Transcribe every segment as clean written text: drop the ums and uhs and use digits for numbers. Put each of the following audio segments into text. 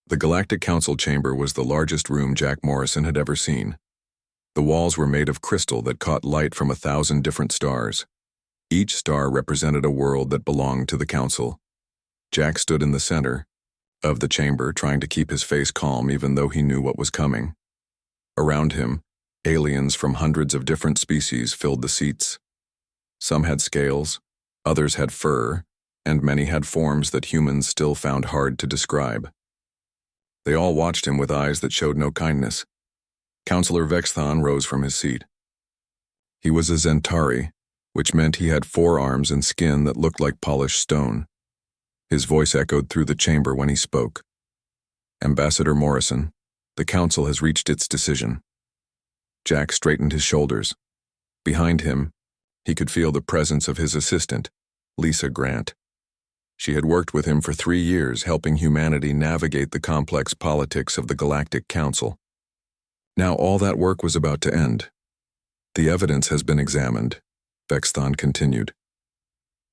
The Galactic Council chamber was the largest room Jack Morrison had ever seen. The walls were made of crystal that caught light from 1,000 different stars. Each star represented a world that belonged to the Council. Jack stood in the center of the chamber, trying to keep his face calm even though he knew what was coming. Around him, aliens from hundreds of different species filled the seats. Some had scales, others had fur, and many had forms that humans still found hard to describe. They all watched him with eyes that showed no kindness. Counselor Vexthon rose from his seat. He was a Zentari, which meant he had 4 arms and skin that looked like polished stone. His voice echoed through the chamber when he spoke. Ambassador Morrison, the Council has reached its decision. Jack straightened his shoulders. Behind him, he could feel the presence of his assistant, Lisa Grant. She had worked with him for 3 years, helping humanity navigate the complex politics of the Galactic Council. Now all that work was about to end. The evidence has been examined, Vexthon continued.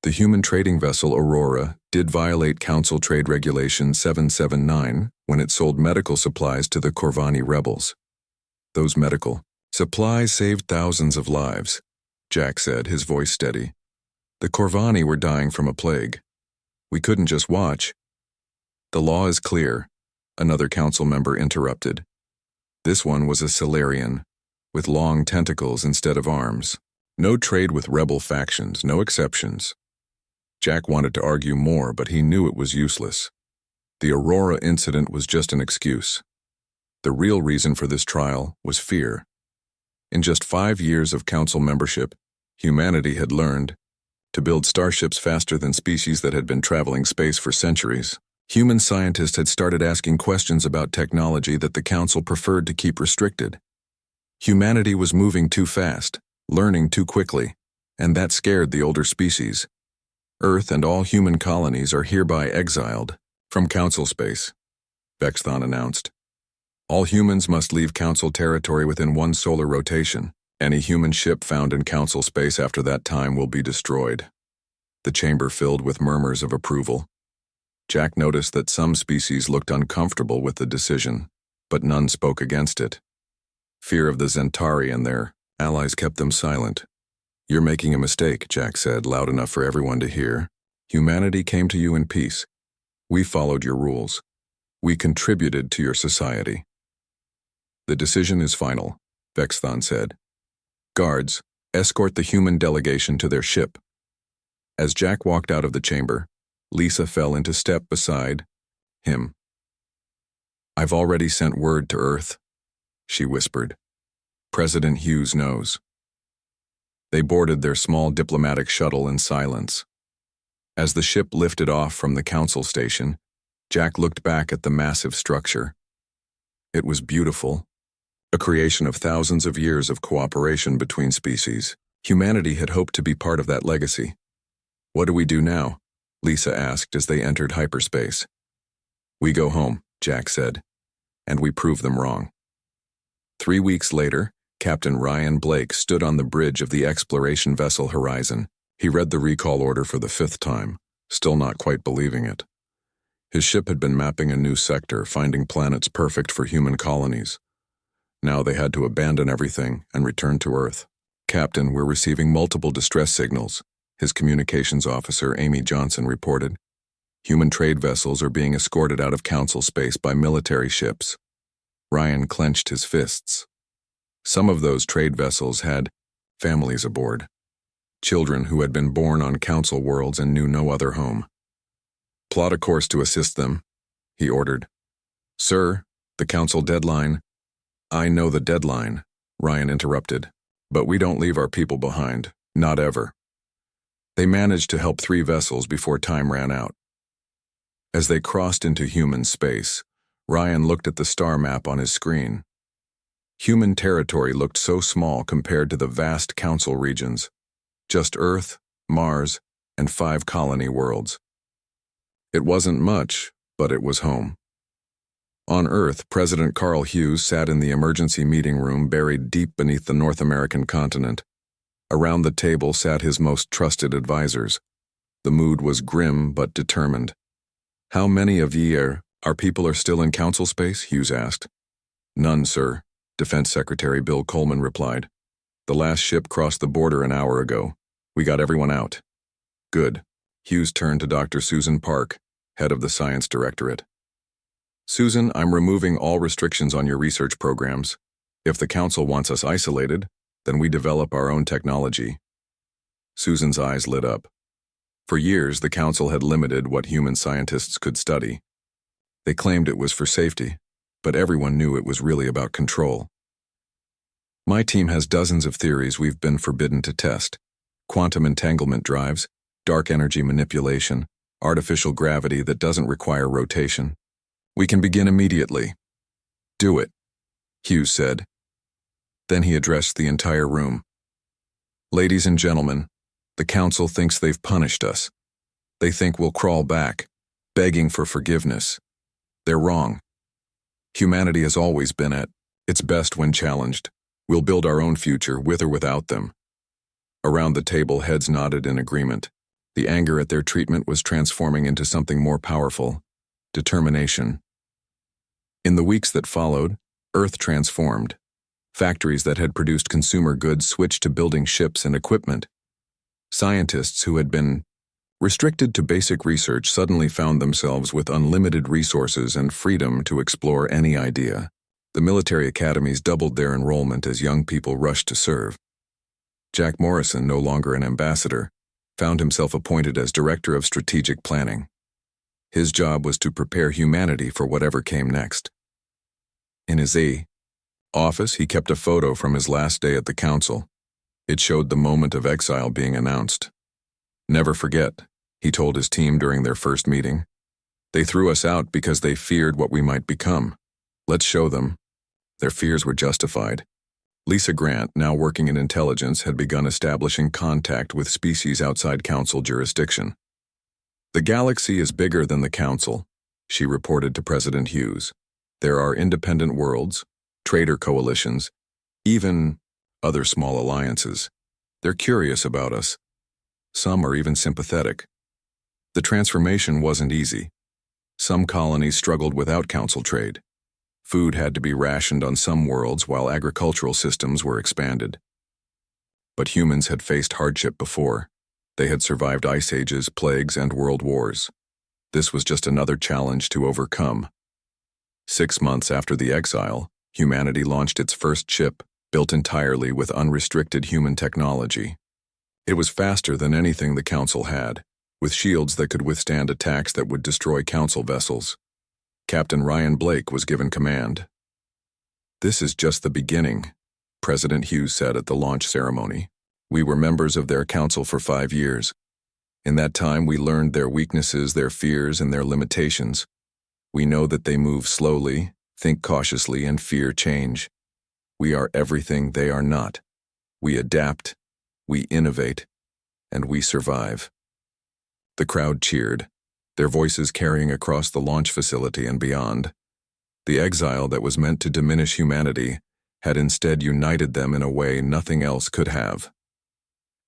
The human trading vessel Aurora did violate Council Trade Regulation 779 when it sold medical supplies to the Corvani rebels. Those medical supplies saved thousands of lives, Jack said, his voice steady. The Corvani were dying from a plague. We couldn't just watch. The law is clear, another council member interrupted. This one was a Solarian, with long tentacles instead of arms. No trade with rebel factions, no exceptions. Jack wanted to argue more, but he knew it was useless. The Aurora incident was just an excuse. The real reason for this trial was fear. In just 5 years of council membership, humanity had learned to build starships faster than species that had been traveling space for centuries. Human scientists had started asking questions about technology that the Council preferred to keep restricted. Humanity was moving too fast, learning too quickly, and that scared the older species. Earth and all human colonies are hereby exiled from Council space, Vexthon announced. All humans must leave Council territory within 1 solar rotation. Any human ship found in Council space after that time will be destroyed. The chamber filled with murmurs of approval. Jack noticed that some species looked uncomfortable with the decision, but none spoke against it. Fear of the Zentari and their allies kept them silent. You're making a mistake, Jack said, loud enough for everyone to hear. Humanity came to you in peace. We followed your rules. We contributed to your society. The decision is final, Vexthon said. Guards, escort the human delegation to their ship. As Jack walked out of the chamber, Lisa fell into step beside him. I've already sent word to Earth, she whispered. President Hughes knows. They boarded their small diplomatic shuttle in silence. As the ship lifted off from the Council station, Jack looked back at the massive structure. It was beautiful. A creation of thousands of years of cooperation between species. Humanity had hoped to be part of that legacy. What do we do now? Lisa asked as they entered hyperspace. We go home, Jack said, and we prove them wrong. 3 weeks later, Captain Ryan Blake stood on the bridge of the exploration vessel Horizon. He read the recall order for the 5th time, still not quite believing it. His ship had been mapping a new sector, finding planets perfect for human colonies. Now they had to abandon everything and return to Earth. Captain, we're receiving multiple distress signals, his communications officer, Amy Johnson, reported. Human trade vessels are being escorted out of Council space by military ships. Ryan clenched his fists. Some of those trade vessels had families aboard. Children who had been born on Council worlds and knew no other home. Plot a course to assist them, he ordered. Sir, the Council deadline. I know the deadline, Ryan interrupted, but we don't leave our people behind, not ever. They managed to help 3 vessels before time ran out. As they crossed into human space, Ryan looked at the star map on his screen. Human territory looked so small compared to the vast Council regions. Just Earth, Mars, and 5 colony worlds. It wasn't much, but it was home. On Earth, President Carl Hughes sat in the emergency meeting room buried deep beneath the North American continent. Around the table sat his most trusted advisors. The mood was grim but determined. How many of ye are Our people are still in council space? Hughes asked. None, sir, Defense Secretary Bill Coleman replied. The last ship crossed the border an hour ago. We got everyone out. Good. Hughes turned to Dr. Susan Park, head of the Science Directorate. Susan, I'm removing all restrictions on your research programs. If the council wants us isolated, then we develop our own technology. Susan's eyes lit up. For years, the council had limited what human scientists could study. They claimed it was for safety, but everyone knew it was really about control. My team has dozens of theories we've been forbidden to test. Quantum entanglement drives, dark energy manipulation, artificial gravity that doesn't require rotation. We can begin immediately. Do it, Hughes said. Then he addressed the entire room. Ladies and gentlemen, the council thinks they've punished us. They think we'll crawl back, begging for forgiveness. They're wrong. Humanity has always been at its best when challenged. We'll build our own future, with or without them. Around the table, heads nodded in agreement. The anger at their treatment was transforming into something more powerful: determination. In the weeks that followed, Earth transformed. Factories that had produced consumer goods switched to building ships and equipment. Scientists who had been restricted to basic research suddenly found themselves with unlimited resources and freedom to explore any idea. The military academies doubled their enrollment as young people rushed to serve. Jack Morrison, no longer an ambassador, found himself appointed as Director of Strategic Planning. His job was to prepare humanity for whatever came next. In his office, he kept a photo from his last day at the council. It showed the moment of exile being announced. Never forget, he told his team during their first meeting. They threw us out because they feared what we might become. Let's show them. Their fears were justified. Lisa Grant, now working in intelligence, had begun establishing contact with species outside council jurisdiction. The galaxy is bigger than the council, she reported to President Hughes. There are independent worlds, trader coalitions, even other small alliances. They're curious about us. Some are even sympathetic. The transformation wasn't easy. Some colonies struggled without council trade. Food had to be rationed on some worlds while agricultural systems were expanded. But humans had faced hardship before. They had survived ice ages, plagues, and world wars. This was just another challenge to overcome. 6 months after the exile, humanity launched its first ship, built entirely with unrestricted human technology. It was faster than anything the Council had, with shields that could withstand attacks that would destroy Council vessels. Captain Ryan Blake was given command. This is just the beginning, President Hughes said at the launch ceremony. We were members of their council for 5 years. In that time, we learned their weaknesses, their fears, and their limitations. We know that they move slowly, think cautiously, and fear change. We are everything they are not. We adapt, we innovate, and we survive. The crowd cheered, their voices carrying across the launch facility and beyond. The exile that was meant to diminish humanity had instead united them in a way nothing else could have.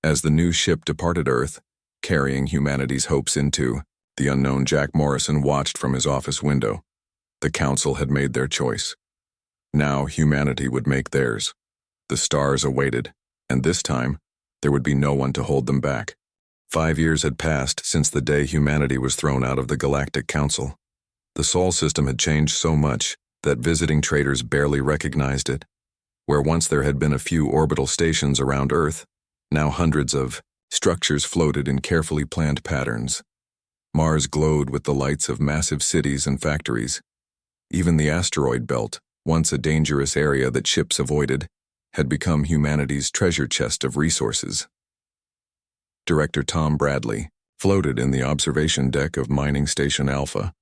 As the new ship departed Earth, carrying humanity's hopes into the unknown, Jack Morrison watched from his office window. The Council had made their choice. Now humanity would make theirs. The stars awaited, and this time, there would be no one to hold them back. 5 years had passed since the day humanity was thrown out of the Galactic Council. The Sol system had changed so much that visiting traders barely recognized it. Where once there had been a few orbital stations around Earth, now hundreds of structures floated in carefully planned patterns. Mars glowed with the lights of massive cities and factories. Even the asteroid belt, once a dangerous area that ships avoided, had become humanity's treasure chest of resources. Director Tom Bradley floated in the observation deck of Mining Station Alpha,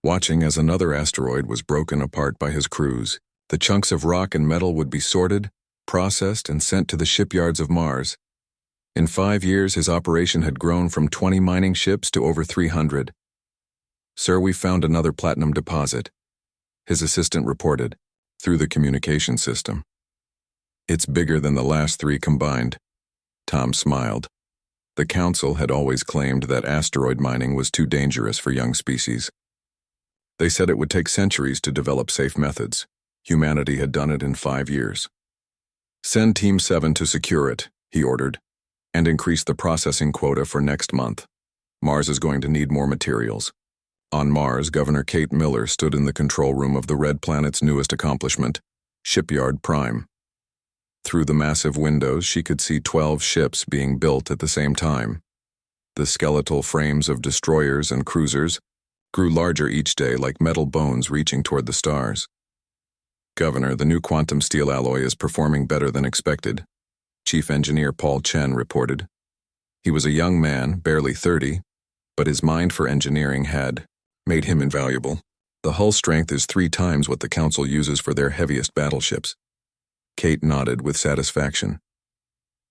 watching as another asteroid was broken apart by his crews. The chunks of rock and metal would be sorted, processed, and sent to the shipyards of Mars. In 5 years, his operation had grown from 20 mining ships to over 300. "Sir, we found another platinum deposit," his assistant reported, through the communication system. "It's bigger than the last 3 combined." Tom smiled. The Council had always claimed that asteroid mining was too dangerous for young species. They said it would take centuries to develop safe methods. Humanity had done it in 5 years. Send Team 7 to secure it, he ordered, and increase the processing quota for next month. Mars is going to need more materials. On Mars, Governor Kate Miller stood in the control room of the Red Planet's newest accomplishment, Shipyard Prime. Through the massive windows, she could see 12 ships being built at the same time. The skeletal frames of destroyers and cruisers grew larger each day like metal bones reaching toward the stars. Governor, the new quantum steel alloy is performing better than expected, Chief Engineer Paul Chen reported. He was a young man, barely 30, but his mind for engineering had made him invaluable. The hull strength is 3 times what the Council uses for their heaviest battleships. Kate nodded with satisfaction.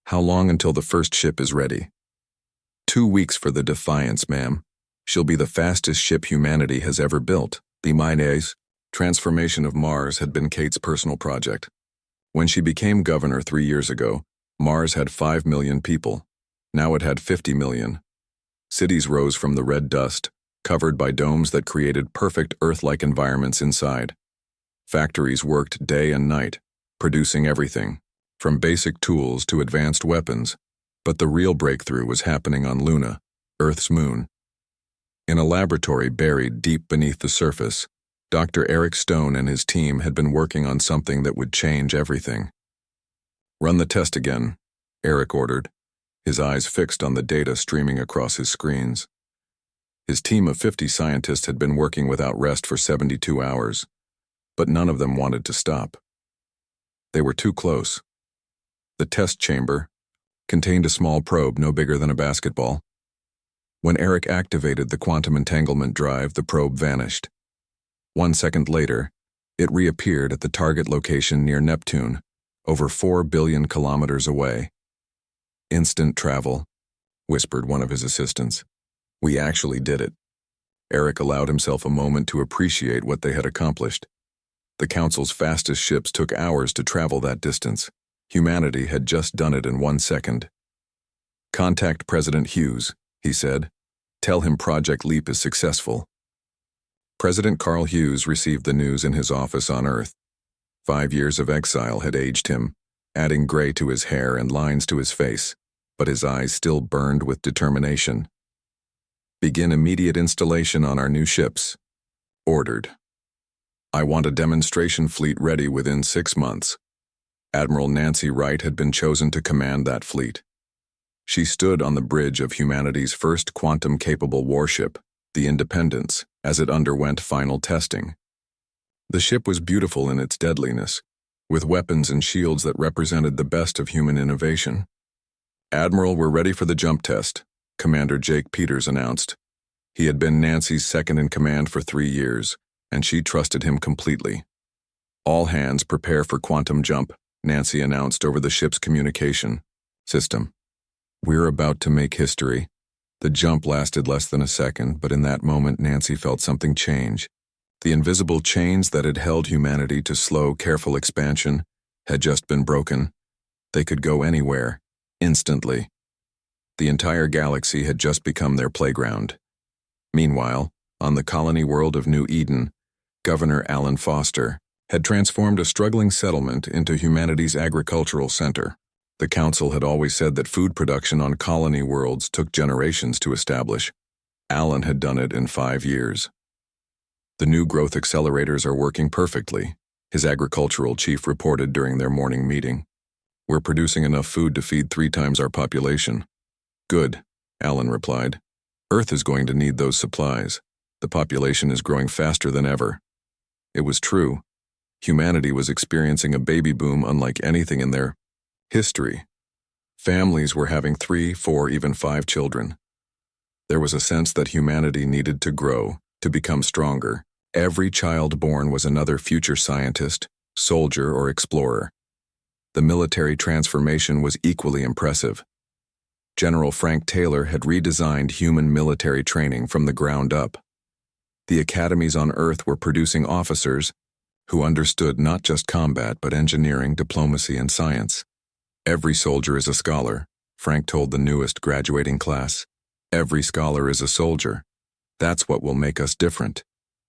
How long until the first ship is ready? 2 weeks for the Defiance, ma'am. She'll be the fastest ship humanity has ever built. The Mayonnaise transformation of Mars had been Kate's personal project. When she became governor 3 years ago, Mars had 5 million people. Now it had 50 million. Cities rose from the red dust, covered by domes that created perfect Earth-like environments inside. Factories worked day and night, producing everything, from basic tools to advanced weapons. But the real breakthrough was happening on Luna, Earth's moon. In a laboratory buried deep beneath the surface, Dr. Eric Stone and his team had been working on something that would change everything. Run the test again, Eric ordered, his eyes fixed on the data streaming across his screens. His team of 50 scientists had been working without rest for 72 hours, but none of them wanted to stop. They were too close. The test chamber contained a small probe no bigger than a basketball. When Eric activated the quantum entanglement drive, the probe vanished. 1 second later, it reappeared at the target location near Neptune, over 4 billion kilometers away. Instant travel, whispered one of his assistants. We actually did it. Eric allowed himself a moment to appreciate what they had accomplished. The Council's fastest ships took hours to travel that distance. Humanity had just done it in 1 second. Contact President Hughes, he said. Tell him Project Leap is successful. President Carl Hughes received the news in his office on Earth. 5 years of exile had aged him, adding gray to his hair and lines to his face, but his eyes still burned with determination. Begin immediate installation on our new ships. Ordered. I want a demonstration fleet ready within 6 months. Admiral Nancy Wright had been chosen to command that fleet. She stood on the bridge of humanity's first quantum-capable warship, the Independence, as it underwent final testing. The ship was beautiful in its deadliness, with weapons and shields that represented the best of human innovation. Admiral, we're ready for the jump test, Commander Jake Peters announced. He had been Nancy's second-in-command for 3 years, and she trusted him completely. All hands prepare for quantum jump, Nancy announced over the ship's communication system. We're about to make history. The jump lasted less than a second, but in that moment Nancy felt something change. The invisible chains that had held humanity to slow, careful expansion had just been broken. They could go anywhere, instantly. The entire galaxy had just become their playground. Meanwhile, on the colony world of New Eden, Governor Alan Foster had transformed a struggling settlement into humanity's agricultural center. The Council had always said that food production on colony worlds took generations to establish. Alan had done it in 5 years. The new growth accelerators are working perfectly, his agricultural chief reported during their morning meeting. We're producing enough food to feed 3 times our population. Good, Alan replied. Earth is going to need those supplies. The population is growing faster than ever. It was true. Humanity was experiencing a baby boom unlike anything in their history. Families were having 3, 4, even 5 children. There was a sense that humanity needed to grow, to become stronger. Every child born was another future scientist, soldier, or explorer. The military transformation was equally impressive. General Frank Taylor had redesigned human military training from the ground up. The academies on Earth were producing officers who understood not just combat but engineering, diplomacy, and science. Every soldier is a scholar, Frank told the newest graduating class. Every scholar is a soldier. That's what will make us different.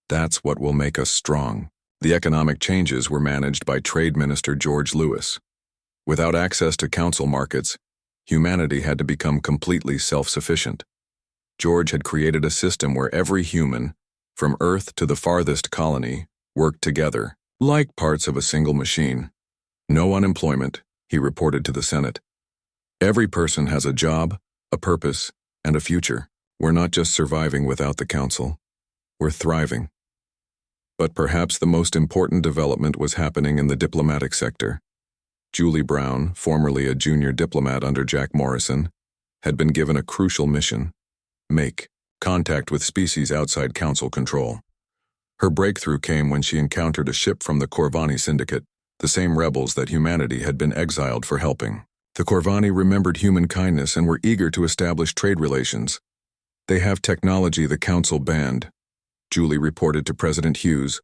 That's what will make us strong. The economic changes were managed by Trade Minister George Lewis. Without access to council markets, humanity had to become completely self-sufficient. George had created a system where every human, from Earth to the farthest colony, worked together, like parts of a single machine. No unemployment, he reported to the Senate. Every person has a job, a purpose, and a future. We're not just surviving without the council. We're thriving. But perhaps the most important development was happening in the diplomatic sector. Julie Brown, formerly a junior diplomat under Jack Morrison, had been given a crucial mission: make contact with species outside council control. Her breakthrough came when she encountered a ship from the Corvani Syndicate, the same rebels that humanity had been exiled for helping. The Corvani remembered human kindness and were eager to establish trade relations. They have technology the council banned, Julie reported to President Hughes.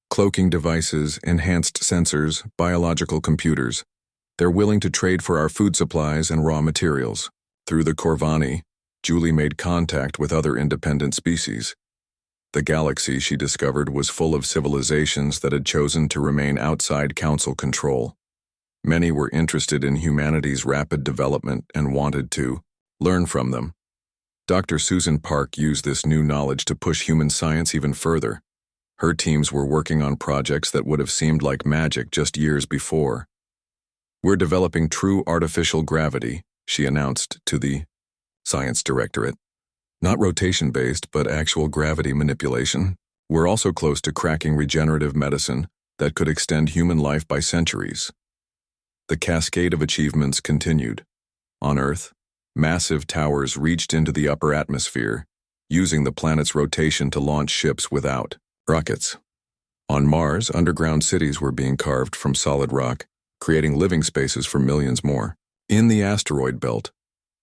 Cloaking devices, enhanced sensors, biological computers. They're willing to trade for our food supplies and raw materials. Through the Corvani, Julie made contact with other independent species. The galaxy, she discovered, was full of civilizations that had chosen to remain outside council control. Many were interested in humanity's rapid development and wanted to learn from them. Dr. Susan Park used this new knowledge to push human science even further. Her teams were working on projects that would have seemed like magic just years before. We're developing true artificial gravity, she announced to the Science Directorate. Not rotation-based, but actual gravity manipulation. We're also close to cracking regenerative medicine that could extend human life by centuries. The cascade of achievements continued. On Earth, massive towers reached into the upper atmosphere, using the planet's rotation to launch ships without rockets. On Mars, underground cities were being carved from solid rock, creating living spaces for millions more. In the asteroid belt,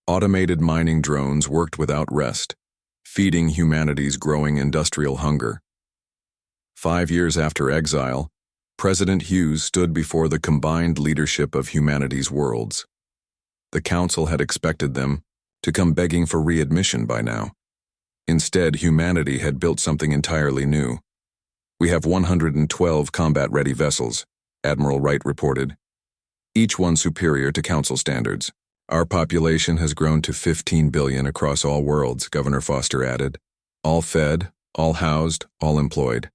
automated mining drones worked without rest, feeding humanity's growing industrial hunger. 5 years after exile, President Hughes stood before the combined leadership of humanity's worlds. The council had expected them to come begging for readmission by now. Instead, humanity had built something entirely new. We have 112 combat-ready vessels, Admiral Wright reported, each one superior to council standards. Our population has grown to 15 billion across all worlds, Governor Foster added. All fed, all housed, all employed.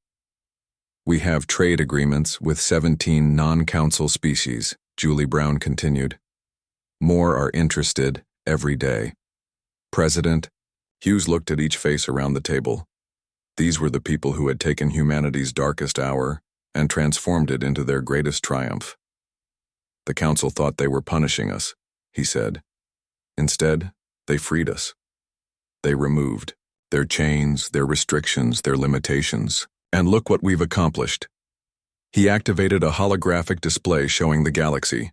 We have trade agreements with 17 non-council species, Julie Brown continued. More are interested every day. President Hughes looked at each face around the table. These were the people who had taken humanity's darkest hour and transformed it into their greatest triumph. The council thought they were punishing us, he said. Instead, they freed us. They removed their chains, their restrictions, their limitations. And look what we've accomplished. He activated a holographic display showing the galaxy.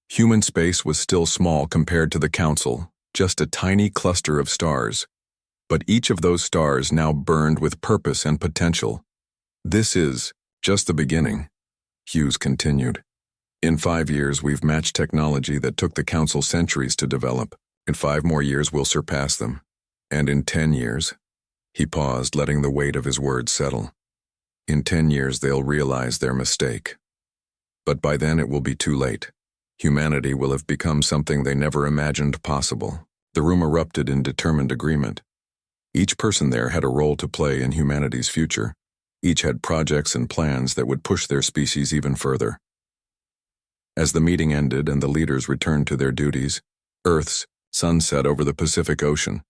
Human space was still small compared to the council, just a tiny cluster of stars. But each of those stars now burned with purpose and potential. This is just the beginning, Hughes continued. In 5 years, we've matched technology that took the council centuries to develop. In 5 more years, we'll surpass them. And in 10 years, he paused, letting the weight of his words settle. In 10 years, they'll realize their mistake. But by then, it will be too late. Humanity will have become something they never imagined possible. The room erupted in determined agreement. Each person there had a role to play in humanity's future. Each had projects and plans that would push their species even further. As the meeting ended and the leaders returned to their duties, Earth's sun set over the Pacific Ocean.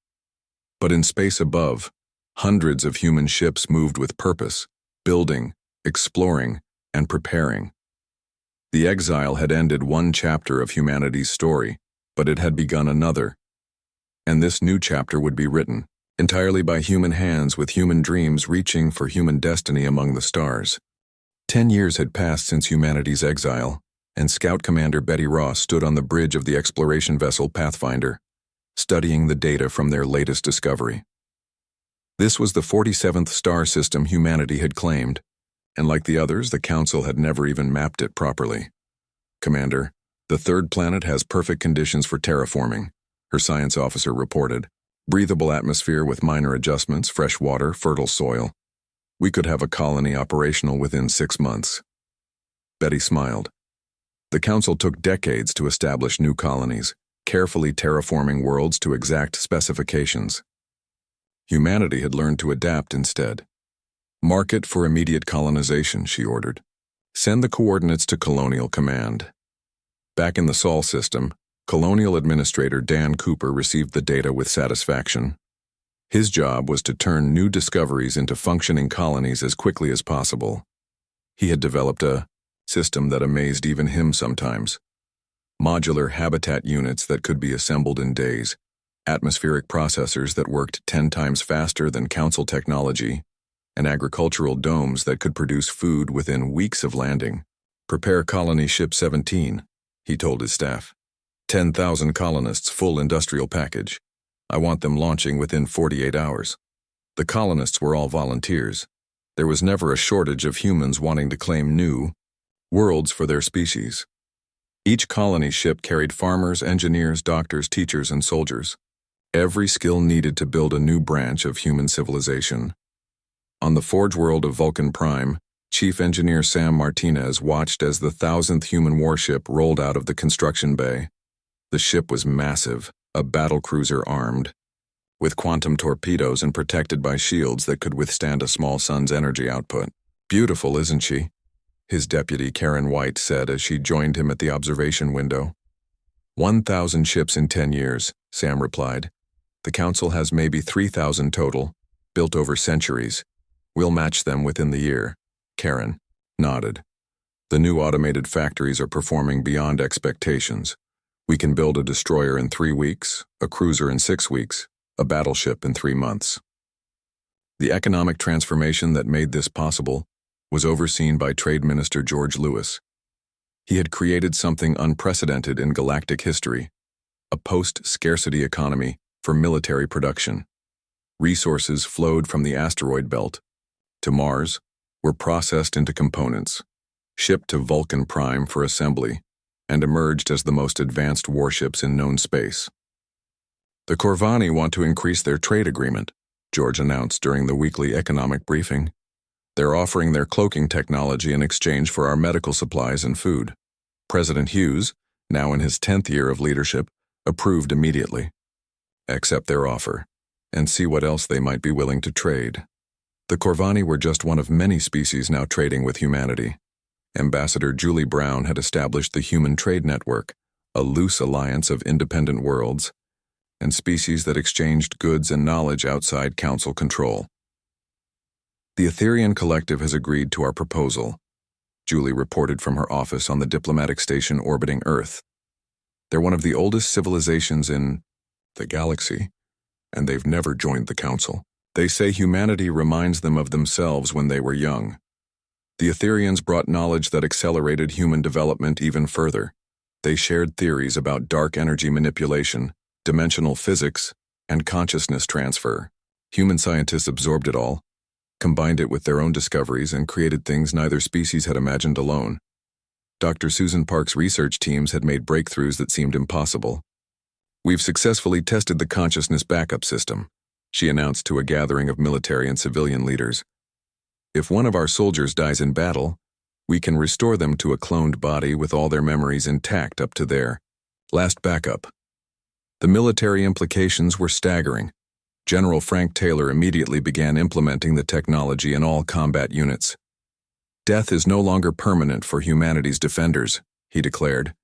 But in space above, hundreds of human ships moved with purpose, building, exploring, and preparing. The exile had ended one chapter of humanity's story, but it had begun another. And this new chapter would be written entirely by human hands, with human dreams reaching for human destiny among the stars. 10 years had passed since humanity's exile, and Scout Commander Betty Ross stood on the bridge of the exploration vessel Pathfinder, studying the data from their latest discovery. This was the 47th star system humanity had claimed, and like the others, the Council had never even mapped it properly. Commander, the third planet has perfect conditions for terraforming, her science officer reported. Breathable atmosphere with minor adjustments, fresh water, fertile soil. We could have a colony operational within 6 months. Betty smiled. The Council took decades to establish new colonies, carefully terraforming worlds to exact specifications. Humanity had learned to adapt instead. Mark it for immediate colonization, she ordered. Send the coordinates to Colonial Command. Back in the Sol system, Colonial Administrator Dan Cooper received the data with satisfaction. His job was to turn new discoveries into functioning colonies as quickly as possible. He had developed a system that amazed even him sometimes. Modular habitat units that could be assembled in days, atmospheric processors that worked 10 times faster than Council technology, and agricultural domes that could produce food within weeks of landing. Prepare Colony Ship 17, he told his staff. 10,000 colonists, full industrial package. I want them launching within 48 hours. The colonists were all volunteers. There was never a shortage of humans wanting to claim new worlds for their species. Each colony ship carried farmers, engineers, doctors, teachers, and soldiers. Every skill needed to build a new branch of human civilization. On the forge world of Vulcan Prime, Chief Engineer Sam Martinez watched as the 1,000th human warship rolled out of the construction bay. The ship was massive, a battlecruiser armed, with quantum torpedoes and protected by shields that could withstand a small sun's energy output. Beautiful, isn't she? His deputy, Karen White, said as she joined him at the observation window. 1,000 ships in 10 years, Sam replied. The Council has maybe 3,000 total, built over centuries. We'll match them within the year. Karen nodded. The new automated factories are performing beyond expectations. We can build a destroyer in 3 weeks, a cruiser in 6 weeks, a battleship in 3 months. The economic transformation that made this possible was overseen by Trade Minister George Lewis. He had created something unprecedented in galactic history, a post-scarcity economy for military production. Resources flowed from the asteroid belt to Mars, were processed into components, shipped to Vulcan Prime for assembly, and emerged as the most advanced warships in known space. The Corvani want to increase their trade agreement, George announced during the weekly economic briefing. They're offering their cloaking technology in exchange for our medical supplies and food. President Hughes, now in his 10th year of leadership, approved immediately. Accept their offer, and see what else they might be willing to trade. The Corvani were just one of many species now trading with humanity. Ambassador Julie Brown had established the Human Trade Network, a loose alliance of independent worlds, and species that exchanged goods and knowledge outside Council control. The Etherian Collective has agreed to our proposal, Julie reported from her office on the diplomatic station orbiting Earth. They're one of the oldest civilizations in the galaxy, and they've never joined the Council. They say humanity reminds them of themselves when they were young. The Etherians brought knowledge that accelerated human development even further. They shared theories about dark energy manipulation, dimensional physics, and consciousness transfer. Human scientists absorbed it all, combined it with their own discoveries, and created things neither species had imagined alone. Dr. Susan Park's research teams had made breakthroughs that seemed impossible. We've successfully tested the consciousness backup system, she announced to a gathering of military and civilian leaders. If one of our soldiers dies in battle, we can restore them to a cloned body with all their memories intact up to their last backup. The military implications were staggering. General Frank Taylor immediately began implementing the technology in all combat units. Death is no longer permanent for humanity's defenders, he declared.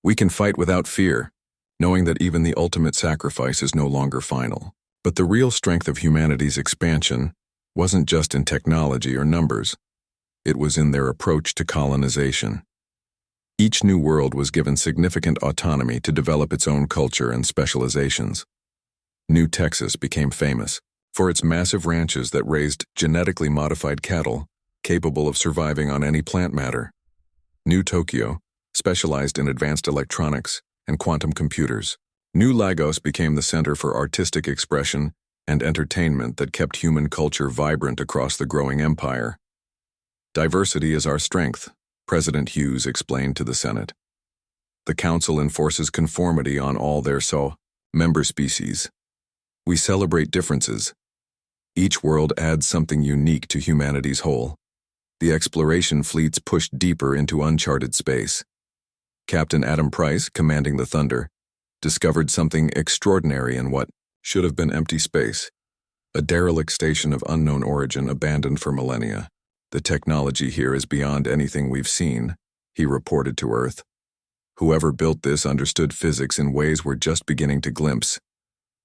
We can fight without fear, knowing that even the ultimate sacrifice is no longer final. But the real strength of humanity's expansion wasn't just in technology or numbers. It was in their approach to colonization. Each new world was given significant autonomy to develop its own culture and specializations. New Texas became famous for its massive ranches that raised genetically modified cattle capable of surviving on any plant matter. New Tokyo specialized in advanced electronics and quantum computers. New Lagos became the center for artistic expression and entertainment that kept human culture vibrant across the growing empire. Diversity is our strength, President Hughes explained to the Senate. The Council enforces conformity on all their member species. We celebrate differences, Each world adds something unique to humanity's whole. The exploration fleets pushed deeper into uncharted space. Captain Adam Price, commanding the Thunder, discovered something extraordinary in what should have been empty space. A derelict station of unknown origin abandoned for millennia. The technology here is beyond anything we've seen, he reported to Earth. Whoever built this understood physics in ways we're just beginning to glimpse.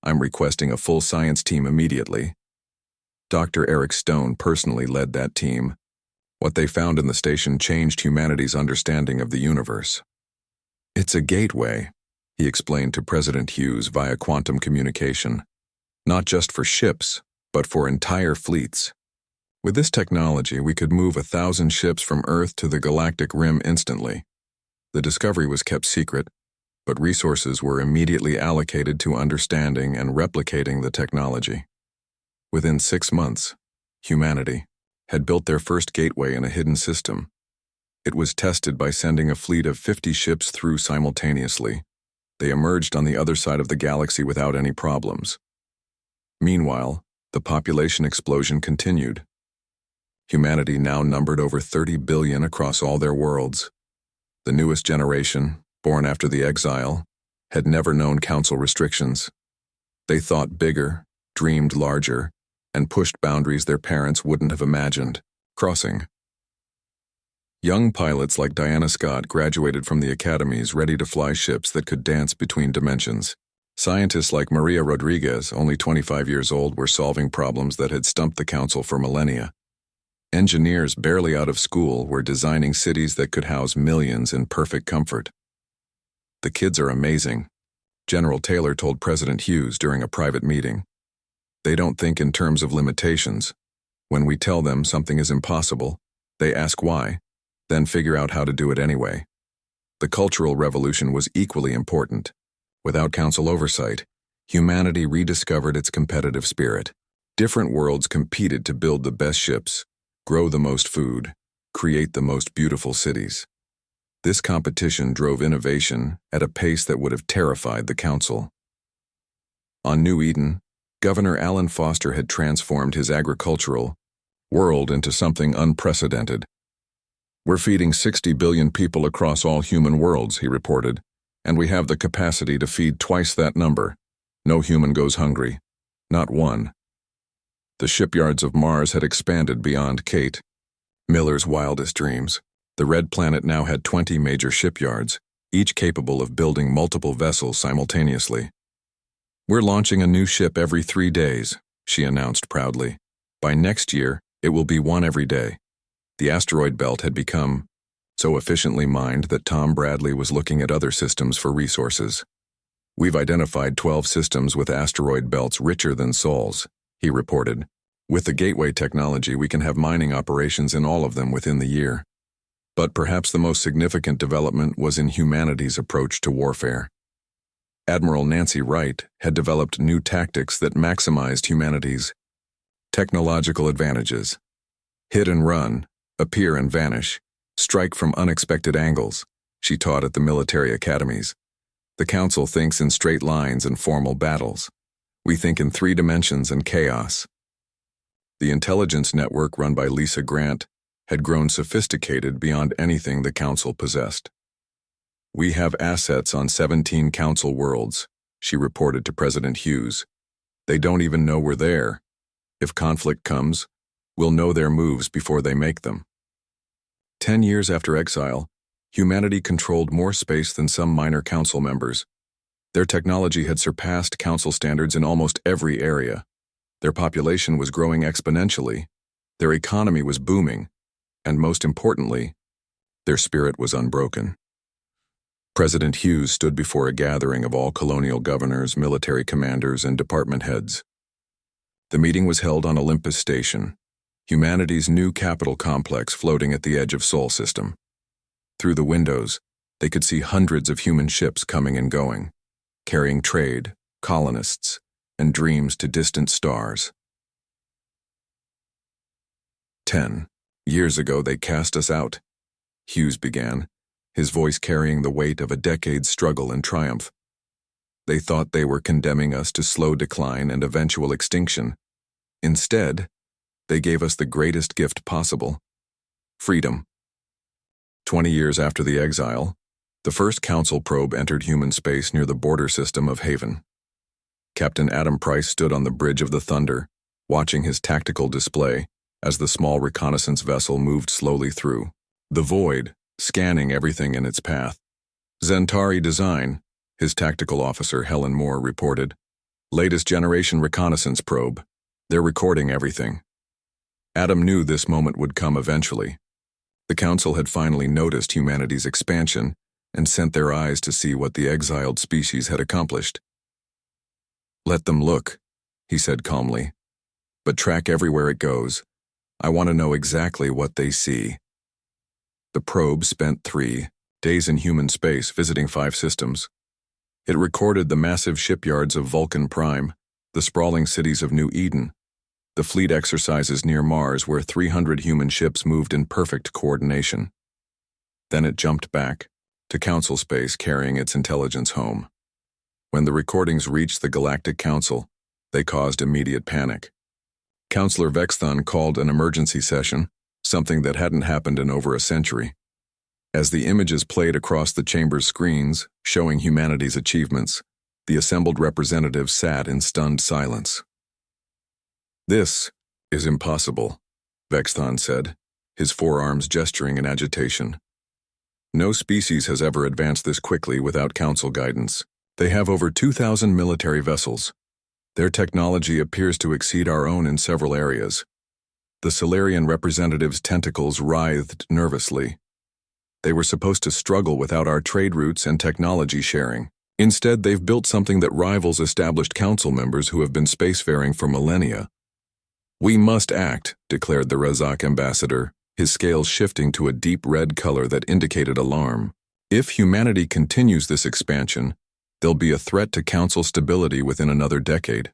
I'm requesting a full science team immediately. Dr. Eric Stone personally led that team. What they found in the station changed humanity's understanding of the universe. It's a gateway, he explained to President Hughes via quantum communication. Not just for ships, but for entire fleets. With this technology, we could move 1,000 ships from Earth to the galactic rim instantly. The discovery was kept secret, but resources were immediately allocated to understanding and replicating the technology. Within 6 months, humanity had built their first gateway in a hidden system. It was tested by sending a fleet of 50 ships through simultaneously. They emerged on the other side of the galaxy without any problems. Meanwhile, the population explosion continued. Humanity now numbered over 30 billion across all their worlds. The newest generation, born after the exile, had never known council restrictions. They thought bigger, dreamed larger, and pushed boundaries their parents wouldn't have imagined, crossing. Young pilots like Diana Scott graduated from the academies ready to fly ships that could dance between dimensions. Scientists like Maria Rodriguez, only 25 years old, were solving problems that had stumped the council for millennia. Engineers barely out of school were designing cities that could house millions in perfect comfort. The kids are amazing, General Taylor told President Hughes during a private meeting. They don't think in terms of limitations. When we tell them something is impossible, they ask why, then figure out how to do it anyway. The Cultural Revolution was equally important. Without council oversight, humanity rediscovered its competitive spirit. Different worlds competed to build the best ships, grow the most food, create the most beautiful cities. This competition drove innovation at a pace that would have terrified the council. On New Eden, Governor Alan Foster had transformed his agricultural world into something unprecedented. We're feeding 60 billion people across all human worlds, he reported, and we have the capacity to feed twice that number. No human goes hungry. Not one. The shipyards of Mars had expanded beyond Kate, Miller's wildest dreams. The Red Planet now had 20 major shipyards, each capable of building multiple vessels simultaneously. We're launching a new ship every 3 days, she announced proudly. By next year, it will be one every day. The asteroid belt had become so efficiently mined that Tom Bradley was looking at other systems for resources. We've identified 12 systems with asteroid belts richer than Sol's, he reported. With the gateway technology, we can have mining operations in all of them within the year. But perhaps the most significant development was in humanity's approach to warfare. Admiral Nancy Wright had developed new tactics that maximized humanity's technological advantages. Hit and run, appear and vanish, strike from unexpected angles, she taught at the military academies. The council thinks in straight lines and formal battles. We think in 3 dimensions and chaos. The intelligence network run by Lisa Grant had grown sophisticated beyond anything the council possessed. We have assets on 17 council worlds, she reported to President Hughes. They don't even know we're there. If conflict comes, we'll know their moves before they make them. 10 years after exile, humanity controlled more space than some minor council members. Their technology had surpassed council standards in almost every area. Their population was growing exponentially. Their economy was booming. And most importantly, their spirit was unbroken. President Hughes stood before a gathering of all colonial governors, military commanders, and department heads. The meeting was held on Olympus Station, humanity's new capital complex floating at the edge of Sol System. Through the windows, they could see hundreds of human ships coming and going, carrying trade, colonists, and dreams to distant stars. 10 years ago they cast us out, Hughes began, his voice carrying the weight of a decade's struggle and triumph. They thought they were condemning us to slow decline and eventual extinction. Instead, they gave us the greatest gift possible: freedom. 20 years after the exile, the first Council probe entered human space near the border system of Haven. Captain Adam Price stood on the bridge of the Thunder, watching his tactical display as the small reconnaissance vessel moved slowly through the void, scanning everything in its path. Zentari design, his tactical officer Helen Moore reported. Latest generation reconnaissance probe. They're recording everything. Adam knew this moment would come eventually. The Council had finally noticed humanity's expansion and sent their eyes to see what the exiled species had accomplished. Let them look, he said calmly. But track everywhere it goes. I want to know exactly what they see. The probe spent 3 days in human space visiting 5 systems. It recorded the massive shipyards of Vulcan Prime, the sprawling cities of New Eden, the fleet exercises near Mars where 300 human ships moved in perfect coordination. Then it jumped back to Council space carrying its intelligence home. When the recordings reached the Galactic Council, they caused immediate panic. Counselor Vexthon called an emergency session, something that hadn't happened in over a century. As the images played across the chamber's screens, showing humanity's achievements, the assembled representatives sat in stunned silence. This is impossible, Vexthon said, his forearms gesturing in agitation. No species has ever advanced this quickly without Council guidance. They have over 2,000 military vessels. Their technology appears to exceed our own in several areas. The Solarian representative's tentacles writhed nervously. They were supposed to struggle without our trade routes and technology sharing. Instead, they've built something that rivals established Council members who have been spacefaring for millennia. We must act, declared the Razak ambassador, his scales shifting to a deep red color that indicated alarm. If humanity continues this expansion, there'll be a threat to Council stability within another decade.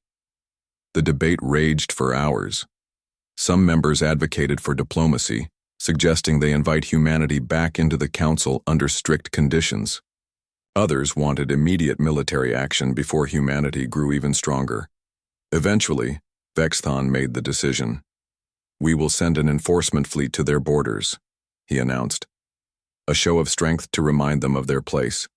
The debate raged for hours. Some members advocated for diplomacy, suggesting they invite humanity back into the Council under strict conditions. Others wanted immediate military action before humanity grew even stronger. Eventually, Vexthon made the decision. We will send an enforcement fleet to their borders, he announced. A show of strength to remind them of their place.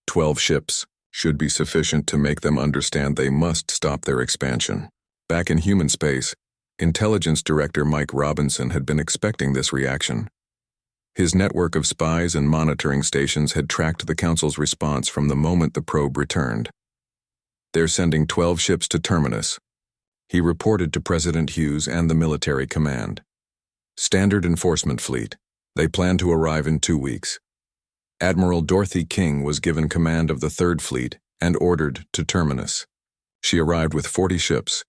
12 ships should be sufficient to make them understand they must stop their expansion. Back in human space, Intelligence Director Mike Robinson had been expecting this reaction. His network of spies and monitoring stations had tracked the Council's response from the moment the probe returned. They're sending 12 ships to Terminus, he reported to President Hughes and the military command. Standard enforcement fleet. They plan to arrive in 2 weeks. Admiral Dorothy King was given command of the 3rd Fleet and ordered to Terminus. She arrived with 40 ships,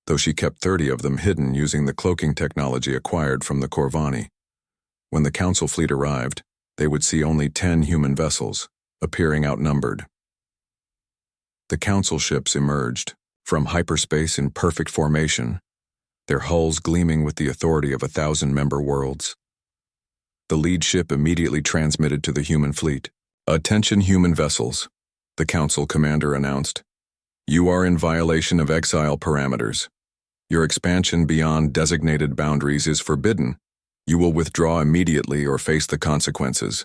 though she kept 30 of them hidden using the cloaking technology acquired from the Corvani. When the Council fleet arrived, they would see only 10 human vessels, appearing outnumbered. The Council ships emerged from hyperspace in perfect formation, their hulls gleaming with the authority of 1,000-member worlds. The lead ship immediately transmitted to the human fleet. Attention human vessels, the Council commander announced. You are in violation of exile parameters. Your expansion beyond designated boundaries is forbidden. You will withdraw immediately or face the consequences.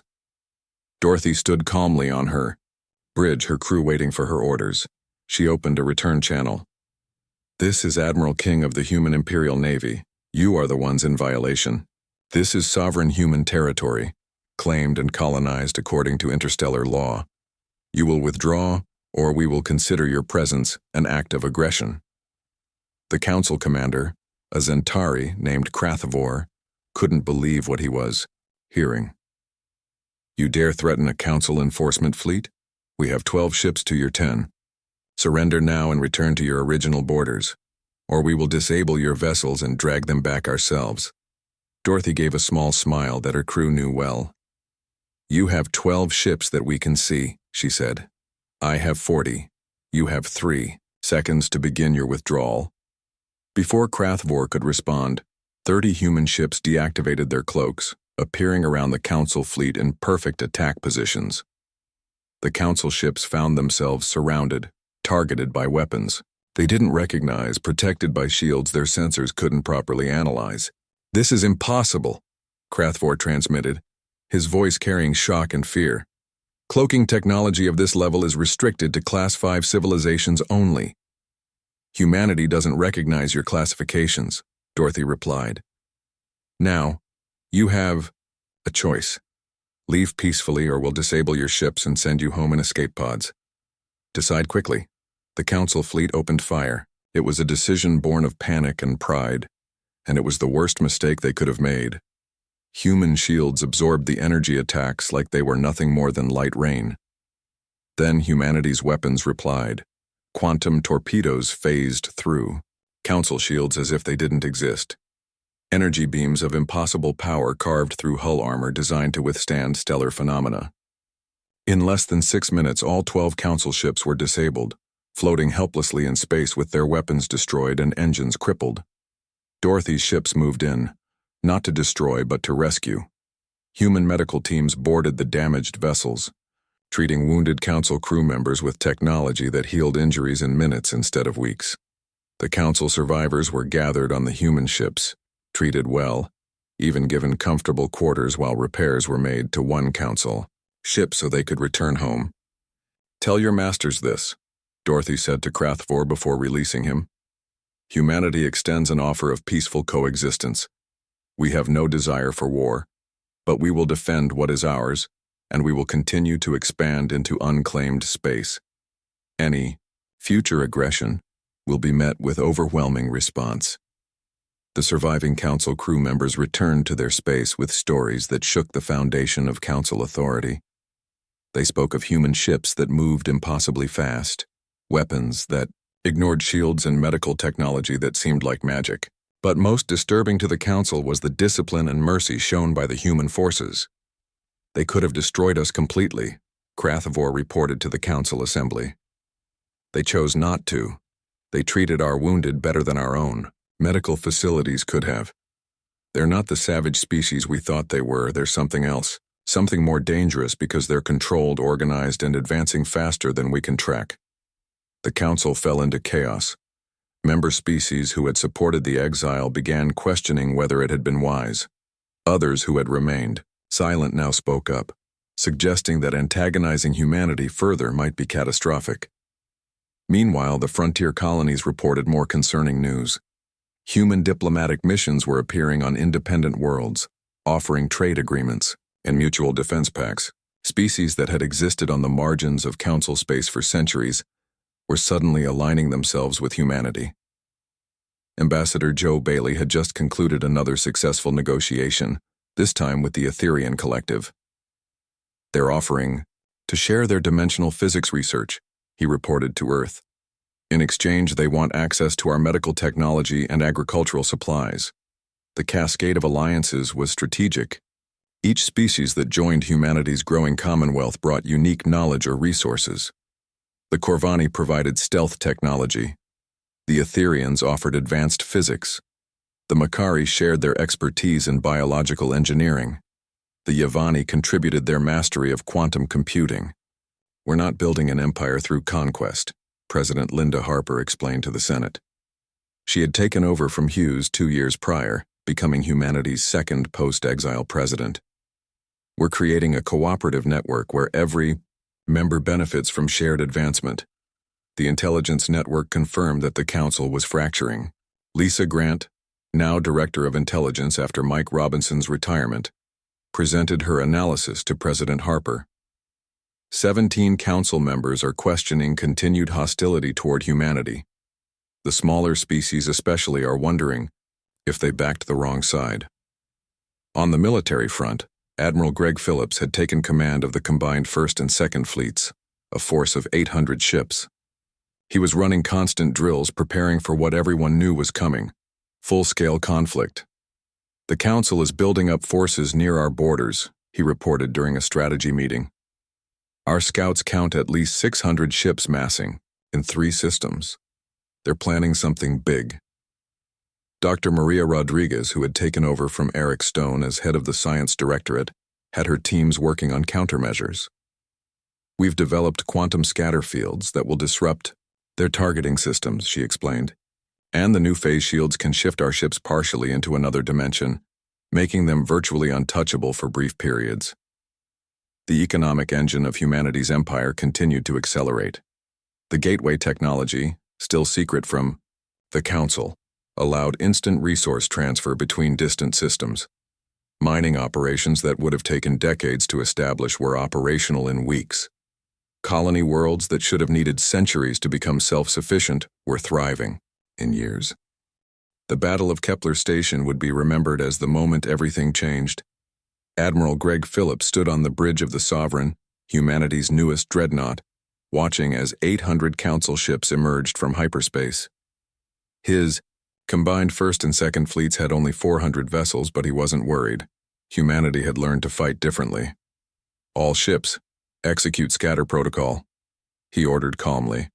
Dorothy stood calmly on her bridge, her crew waiting for her orders. She opened a return channel. This is Admiral King of the Human Imperial Navy. You are the ones in violation. This is sovereign human territory, claimed and colonized according to interstellar law. You will withdraw, or we will consider your presence an act of aggression. The Council commander, a Zentari named Krathvor, couldn't believe what he was hearing. You dare threaten a Council enforcement fleet? We have 12 ships to your 10. Surrender now and return to your original borders, or we will disable your vessels and drag them back ourselves. Dorothy gave a small smile that her crew knew well. You have 12 ships that we can see, she said. I have 40. You have 3 seconds to begin your withdrawal. Before Krathvor could respond, 30 human ships deactivated their cloaks, appearing around the Council fleet in perfect attack positions. The Council ships found themselves surrounded, targeted by weapons. They didn't recognize, protected by shields their sensors couldn't properly analyze. "This is impossible," Krathvor transmitted, his voice carrying shock and fear. "Cloaking technology of this level is restricted to Class 5 civilizations only." "Humanity doesn't recognize your classifications," Dorothy replied. "Now, you have a choice. Leave peacefully or we'll disable your ships and send you home in escape pods. Decide quickly." The Council fleet opened fire. It was a decision born of panic and pride, and it was the worst mistake they could have made. Human shields absorbed the energy attacks like they were nothing more than light rain. Then humanity's weapons replied. Quantum torpedoes phased through, Council shields as if they didn't exist. Energy beams of impossible power carved through hull armor designed to withstand stellar phenomena. In less than 6 minutes, all 12 Council ships were disabled, floating helplessly in space with their weapons destroyed and engines crippled. Dorothy's ships moved in, not to destroy but to rescue. Human medical teams boarded the damaged vessels, treating wounded Council crew members with technology that healed injuries in minutes instead of weeks. The Council survivors were gathered on the human ships, treated well, even given comfortable quarters while repairs were made to one Council ship so they could return home. "Tell your masters this," Dorothy said to Krathvor before releasing him. "Humanity extends an offer of peaceful coexistence. We have no desire for war, but we will defend what is ours, and we will continue to expand into unclaimed space. Any future aggression will be met with overwhelming response." The surviving Council crew members returned to their space with stories that shook the foundation of Council authority. They spoke of human ships that moved impossibly fast, weapons that ignored shields, and medical technology that seemed like magic. But most disturbing to the Council was the discipline and mercy shown by the human forces. "They could have destroyed us completely," Krathvor reported to the Council assembly. "They chose not to. They treated our wounded better than our own. Medical facilities could have. They're not the savage species we thought they were. They're something else. Something more dangerous because they're controlled, organized, and advancing faster than we can track." The Council fell into chaos. Member species who had supported the exile began questioning whether it had been wise. Others who had remained silent now spoke up, suggesting that antagonizing humanity further might be catastrophic. Meanwhile, the frontier colonies reported more concerning news. Human diplomatic missions were appearing on independent worlds, offering trade agreements and mutual defense pacts. Species that had existed on the margins of Council space for centuries were suddenly aligning themselves with humanity. Ambassador Joe Bailey had just concluded another successful negotiation, this time with the Etherian Collective. "They're offering to share their dimensional physics research," he reported to Earth. "In exchange, they want access to our medical technology and agricultural supplies." The cascade of alliances was strategic. Each species that joined humanity's growing commonwealth brought unique knowledge or resources. The Corvani provided stealth technology. The Etherians offered advanced physics. The Makari shared their expertise in biological engineering. The Yavani contributed their mastery of quantum computing. "We're not building an empire through conquest," President Linda Harper explained to the Senate. She had taken over from Hughes 2 years prior, becoming humanity's second post-exile president. "We're creating a cooperative network where every member benefits from shared advancement." The intelligence network confirmed that the Council was fracturing. Lisa Grant, now Director of Intelligence after Mike Robinson's retirement, presented her analysis to President Harper. 17 Council members are questioning continued hostility toward humanity. The smaller species especially are wondering if they backed the wrong side. On the military front, Admiral Greg Phillips had taken command of the combined 1st and 2nd fleets, a force of 800 ships. He was running constant drills, preparing for what everyone knew was coming: full-scale conflict. "The Council is building up forces near our borders," he reported during a strategy meeting. "Our scouts count at least 600 ships massing in 3 systems. They're planning something big." Dr. Maria Rodriguez, who had taken over from Eric Stone as head of the Science Directorate, had her teams working on countermeasures. "We've developed quantum scatter fields that will disrupt They're targeting systems, she explained. And the new phase shields can shift our ships partially into another dimension, making them virtually untouchable for brief periods. The economic engine of humanity's empire continued to accelerate. The gateway technology, still secret from the Council, allowed instant resource transfer between distant systems. Mining operations that would have taken decades to establish were operational in weeks. Colony worlds that should have needed centuries to become self-sufficient were thriving in years. The Battle of Kepler Station would be remembered as the moment everything changed. Admiral Greg Phillips stood on the bridge of the Sovereign, humanity's newest dreadnought, watching as 800 Council ships emerged from hyperspace. His combined first and second fleets had only 400 vessels, but he wasn't worried. Humanity had learned to fight differently. All ships, execute scatter protocol, he ordered calmly.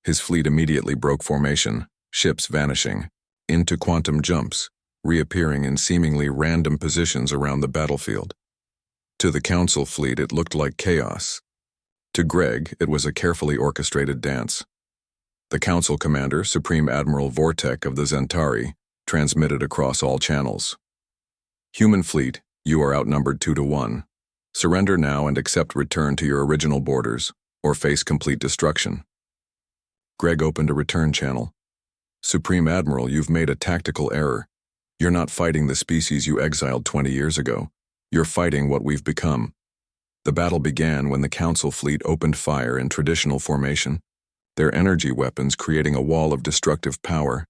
His fleet immediately broke formation, ships vanishing, into quantum jumps, reappearing in seemingly random positions around the battlefield. To the Council fleet, it looked like chaos. To Greg, it was a carefully orchestrated dance. The Council commander, Supreme Admiral Vortek of the Zentari, transmitted across all channels. Human fleet, you are outnumbered 2-1. Surrender now and accept return to your original borders, or face complete destruction. Greg opened a return channel. Supreme Admiral, you've made a tactical error. You're not fighting the species you exiled 20 years ago. You're fighting what we've become. The battle began when the Council fleet opened fire in traditional formation, their energy weapons creating a wall of destructive power.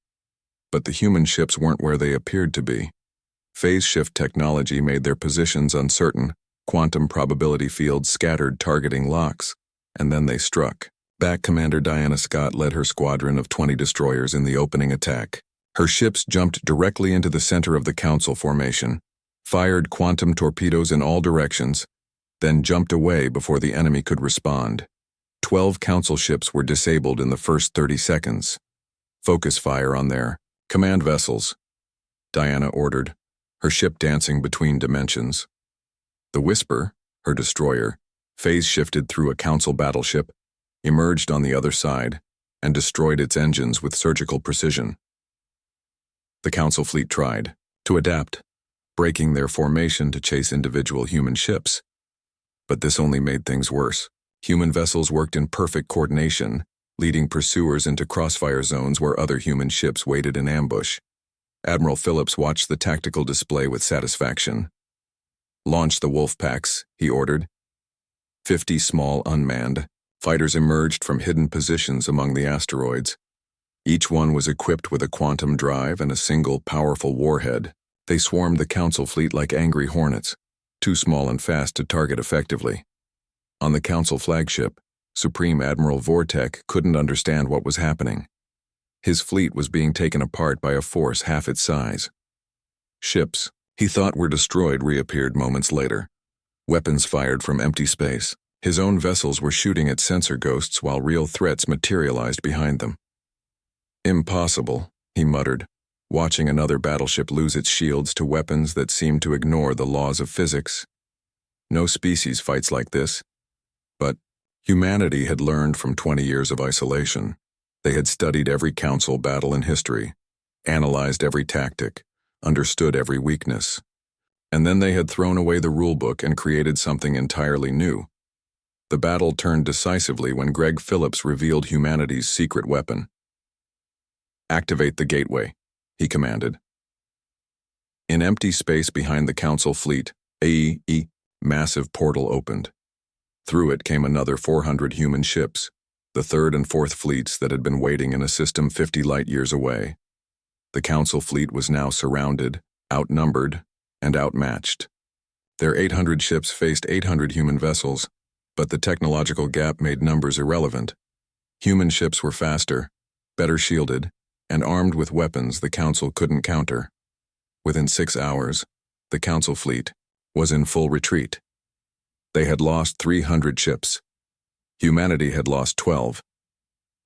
But the human ships weren't where they appeared to be. Phase shift technology made their positions uncertain, quantum probability fields scattered targeting locks, and then they struck. Back Commander Diana Scott led her squadron of 20 destroyers in the opening attack. Her ships jumped directly into the center of the Council formation, fired quantum torpedoes in all directions, then jumped away before the enemy could respond. 12 Council ships were disabled in the first 30 seconds. Focus fire on their command vessels, Diana ordered, her ship dancing between dimensions. The Whisper, her destroyer, phase shifted through a Council battleship, emerged on the other side, and destroyed its engines with surgical precision. The Council fleet tried to adapt, breaking their formation to chase individual human ships. But this only made things worse. Human vessels worked in perfect coordination, leading pursuers into crossfire zones where other human ships waited in ambush. Admiral Phillips watched the tactical display with satisfaction. Launch the wolf packs, he ordered. 50 small unmanned fighters emerged from hidden positions among the asteroids. Each one was equipped with a quantum drive and a single powerful warhead. They swarmed the Council fleet like angry hornets, too small and fast to target effectively. On the Council flagship, Supreme Admiral Vortek couldn't understand what was happening. His fleet was being taken apart by a force half its size. Ships he thought were destroyed reappeared moments later. Weapons fired from empty space. His own vessels were shooting at sensor ghosts while real threats materialized behind them. Impossible, he muttered, watching another battleship lose its shields to weapons that seemed to ignore the laws of physics. No species fights like this. But humanity had learned from 20 years of isolation. They had studied every Council battle in history, analyzed every tactic, understood every weakness. And then they had thrown away the rulebook and created something entirely new. The battle turned decisively when Greg Phillips revealed humanity's secret weapon. Activate the gateway, he commanded. In empty space behind the Council fleet, a massive portal opened. Through it came another 400 human ships, the third and fourth fleets that had been waiting in a system 50 light-years away. The Council fleet was now surrounded, outnumbered, and outmatched. Their 800 ships faced 800 human vessels, but the technological gap made numbers irrelevant. Human ships were faster, better shielded, and armed with weapons the Council couldn't counter. Within 6 hours, the Council fleet was in full retreat. They had lost 300 ships. Humanity had lost 12.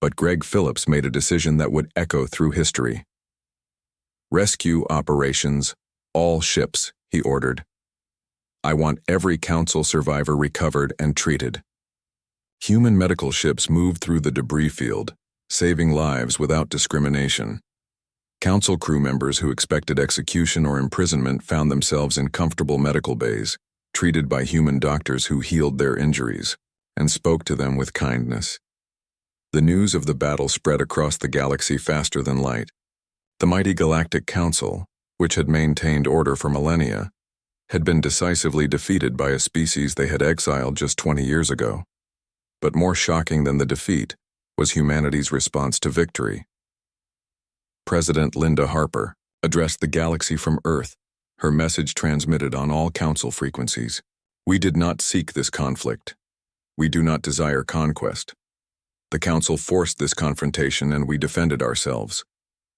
But Greg Phillips made a decision that would echo through history. Rescue operations, all ships, he ordered. I want every Council survivor recovered and treated. Human medical ships moved through the debris field, saving lives without discrimination. Council crew members who expected execution or imprisonment found themselves in comfortable medical bays, treated by human doctors who healed their injuries and spoke to them with kindness. The news of the battle spread across the galaxy faster than light. The mighty Galactic Council, which had maintained order for millennia, had been decisively defeated by a species they had exiled just 20 years ago. But more shocking than the defeat was humanity's response to victory. President Linda Harper addressed the galaxy from Earth, her message transmitted on all council frequencies. We did not seek this conflict. We do not desire conquest. The council forced this confrontation and we defended ourselves.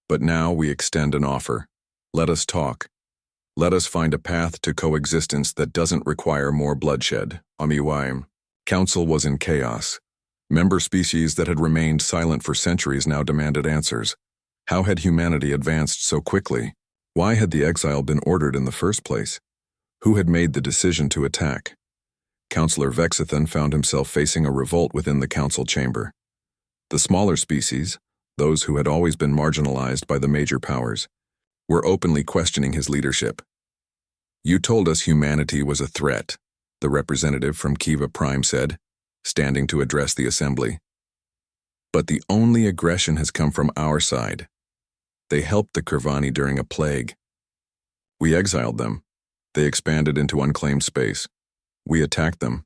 But now we extend an offer. Let us talk. Let us find a path to coexistence that doesn't require more bloodshed. Amiwaim. Council was in chaos. Member species that had remained silent for centuries now demanded answers. How had humanity advanced so quickly? Why had the exile been ordered in the first place? Who had made the decision to attack? Councillor Vexithan found himself facing a revolt within the council chamber. The smaller species, those who had always been marginalized by the major powers, were openly questioning his leadership. You told us humanity was a threat, the representative from Kiva Prime said, standing to address the assembly. But the only aggression has come from our side. They helped the Kirvani during a plague. We exiled them. They expanded into unclaimed space. We attacked them.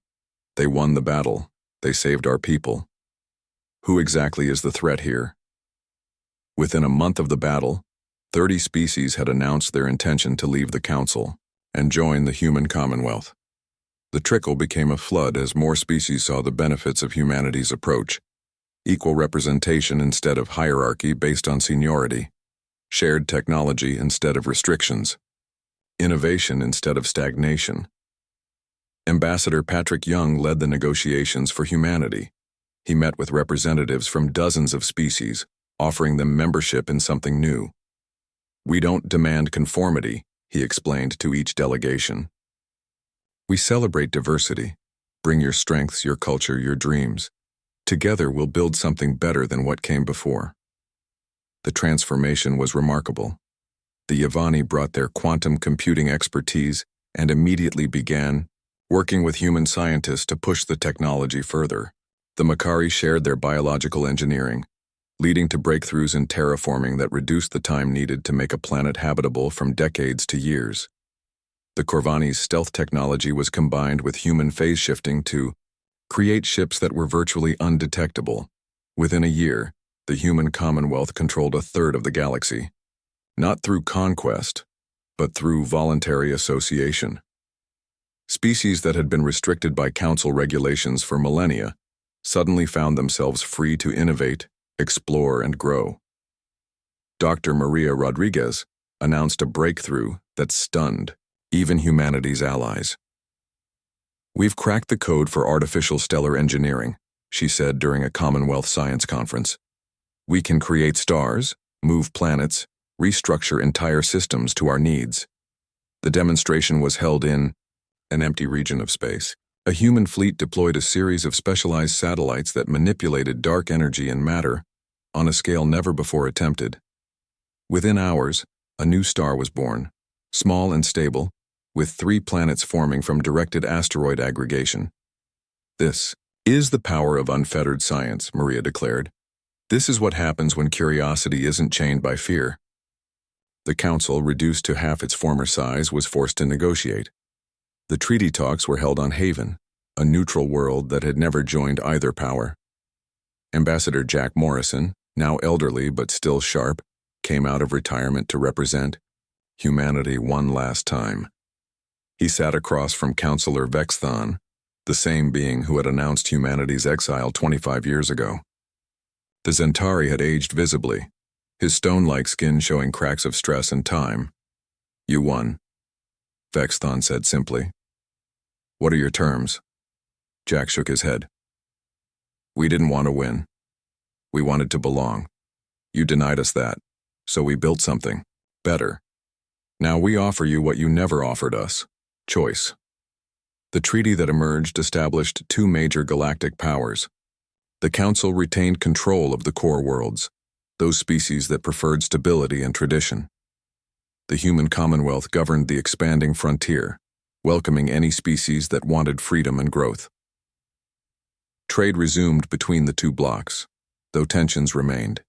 They won the battle. They saved our people. Who exactly is the threat here? Within a month of the battle, 30 species had announced their intention to leave the council and join the human commonwealth. The trickle became a flood as more species saw the benefits of humanity's approach. Equal representation instead of hierarchy based on seniority. Shared technology instead of restrictions. Innovation instead of stagnation. Ambassador Patrick Young led the negotiations for humanity. He met with representatives from dozens of species, offering them membership in something new. We don't demand conformity, he explained to each delegation. We celebrate diversity. Bring your strengths, your culture, your dreams. Together we'll build something better than what came before. The transformation was remarkable. The Yavani brought their quantum computing expertise and immediately began working with human scientists to push the technology further. The Makari shared their biological engineering, leading to breakthroughs in terraforming that reduced the time needed to make a planet habitable from decades to years. The Corvani's stealth technology was combined with human phase shifting to create ships that were virtually undetectable. Within a year, the human commonwealth controlled a third of the galaxy, not through conquest, but through voluntary association. Species that had been restricted by council regulations for millennia suddenly found themselves free to innovate, explore, and grow. Dr. Maria Rodriguez announced a breakthrough that stunned even humanity's allies. We've cracked the code for artificial stellar engineering, she said during a Commonwealth Science Conference. We can create stars, move planets, restructure entire systems to our needs. The demonstration was held in an empty region of space. A human fleet deployed a series of specialized satellites that manipulated dark energy and matter on a scale never before attempted. Within hours, a new star was born, small and stable, with 3 planets forming from directed asteroid aggregation. This is the power of unfettered science, Maria declared. This is what happens when curiosity isn't chained by fear. The council, reduced to half its former size, was forced to negotiate. The treaty talks were held on Haven, a neutral world that had never joined either power. Ambassador Jack Morrison, now elderly but still sharp, came out of retirement to represent humanity one last time. He sat across from Councillor Vexthon, the same being who had announced humanity's exile 25 years ago. The Zentari had aged visibly, his stone-like skin showing cracks of stress and time. You won, Vexthon said simply. What are your terms? Jack shook his head. We didn't want to win. We wanted to belong. You denied us that, so we built something better. Now we offer you what you never offered us, choice. The treaty that emerged established 2 major galactic powers. The Council retained control of the core worlds, those species that preferred stability and tradition. The human Commonwealth governed the expanding frontier, welcoming any species that wanted freedom and growth. Trade resumed between the two blocks, though tensions remained.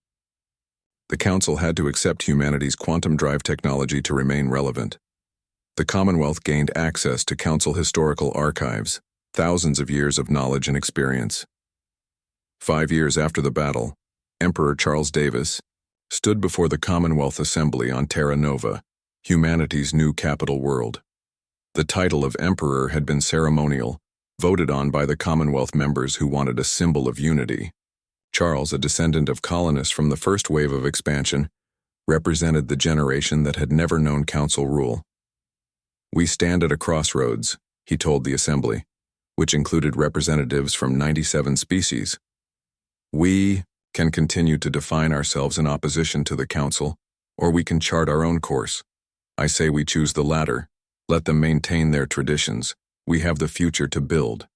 The Council had to accept humanity's quantum drive technology to remain relevant. The Commonwealth gained access to Council historical archives, thousands of years of knowledge and experience. 5 years after the battle, Emperor Charles Davis stood before the Commonwealth Assembly on Terra Nova, humanity's new capital world. The title of Emperor had been ceremonial, voted on by the Commonwealth members who wanted a symbol of unity. Charles, a descendant of colonists from the first wave of expansion, represented the generation that had never known council rule. "We stand at a crossroads," he told the assembly, which included representatives from 97 species. "We can continue to define ourselves in opposition to the council, or we can chart our own course. I say we choose the latter. Let them maintain their traditions. We have the future to build."